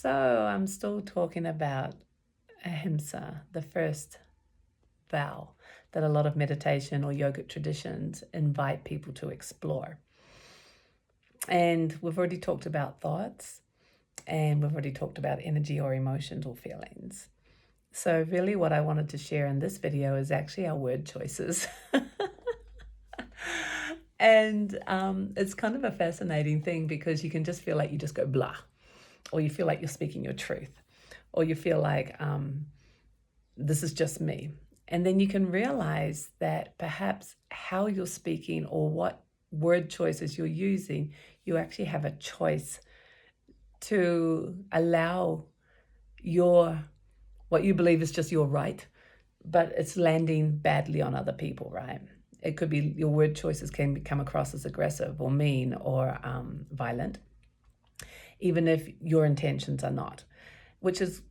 So I'm still talking about ahimsa, the first vow that a lot of meditation or yogic traditions invite people to explore. And we've already talked about thoughts, and we've already talked about energy or emotions or feelings. So really what I wanted to share in this video is actually our word choices. And it's kind of a fascinating thing because you can just feel like you just go blah, or you feel like you're speaking your truth, or you feel like this is just me. And then you can realize that perhaps how you're speaking or what word choices you're using, you actually have a choice to allow what you believe is just your right, but it's landing badly on other people, right? It could be your word choices can come across as aggressive or mean or violent, even if your intentions are not, which is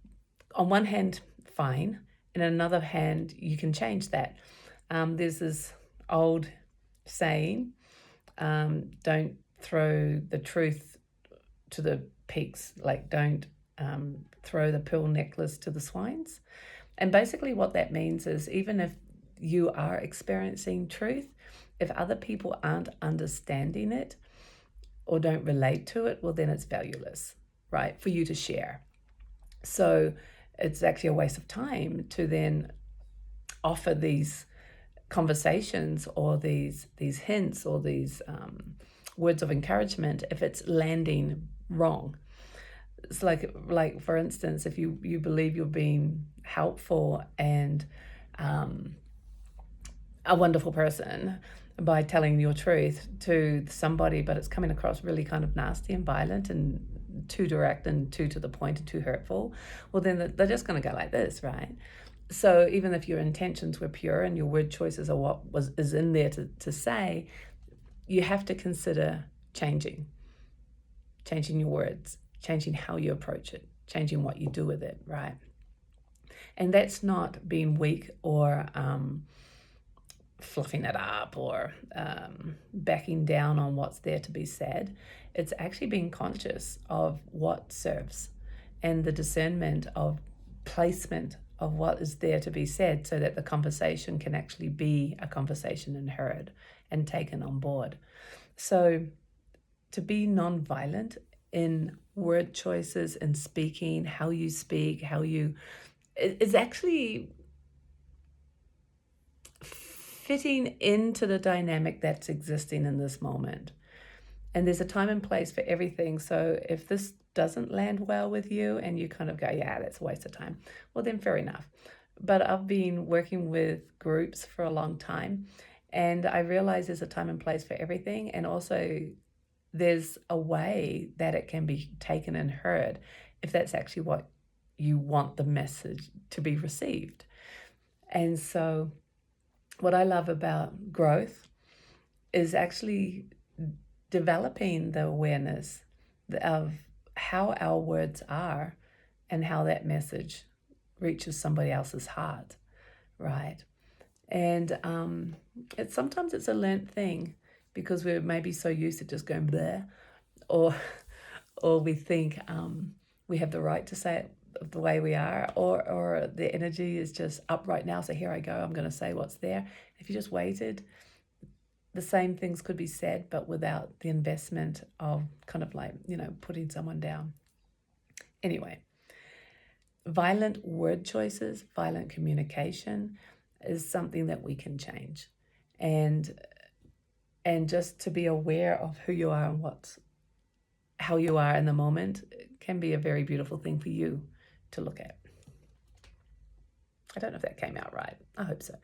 on one hand fine, and on another hand you can change that. There's this old saying, don't throw the truth to the pigs, like don't throw the pearl necklace to the swines. And basically what that means is even if you are experiencing truth, if other people aren't understanding it or don't relate to it, well, then it's valueless, right, for you to share. So it's actually a waste of time to then offer these conversations or these hints or these words of encouragement if it's landing wrong. It's like for instance, if you believe you're being helpful and a wonderful person by telling your truth to somebody, but it's coming across really kind of nasty and violent and too direct and too to the point and too hurtful, well, then they're just going to go like this, right? So even if your intentions were pure and your word choices are what is in there to say, you have to consider changing your words, changing how you approach it, changing what you do with it, right? And that's not being weak or fluffing it up or backing down on what's there to be said. It's actually being conscious of what serves and the discernment of placement of what is there to be said so that the conversation can actually be a conversation and heard and taken on board. So to be non-violent in word choices and speaking, how you speak, is actually fitting into the dynamic that's existing in this moment. And there's a time and place for everything. So if this doesn't land well with you and you kind of go, yeah, that's a waste of time, well, then fair enough. But I've been working with groups for a long time, and I realize there's a time and place for everything. And also there's a way that it can be taken and heard if that's actually what you want the message to be received. And so what I love about growth is actually developing the awareness of how our words are and how that message reaches somebody else's heart, right? And sometimes it's a learnt thing because we're maybe so used to just going there, or we think we have the right to say it the way we are, or the energy is just up right now, so here I go, I'm going to say what's there. If you just waited, the same things could be said, but without the investment of kind of like, putting someone down. Anyway, violent word choices, violent communication is something that we can change. And just to be aware of who you are and how you are in the moment can be a very beautiful thing for you to look at. I don't know if that came out right. I hope so.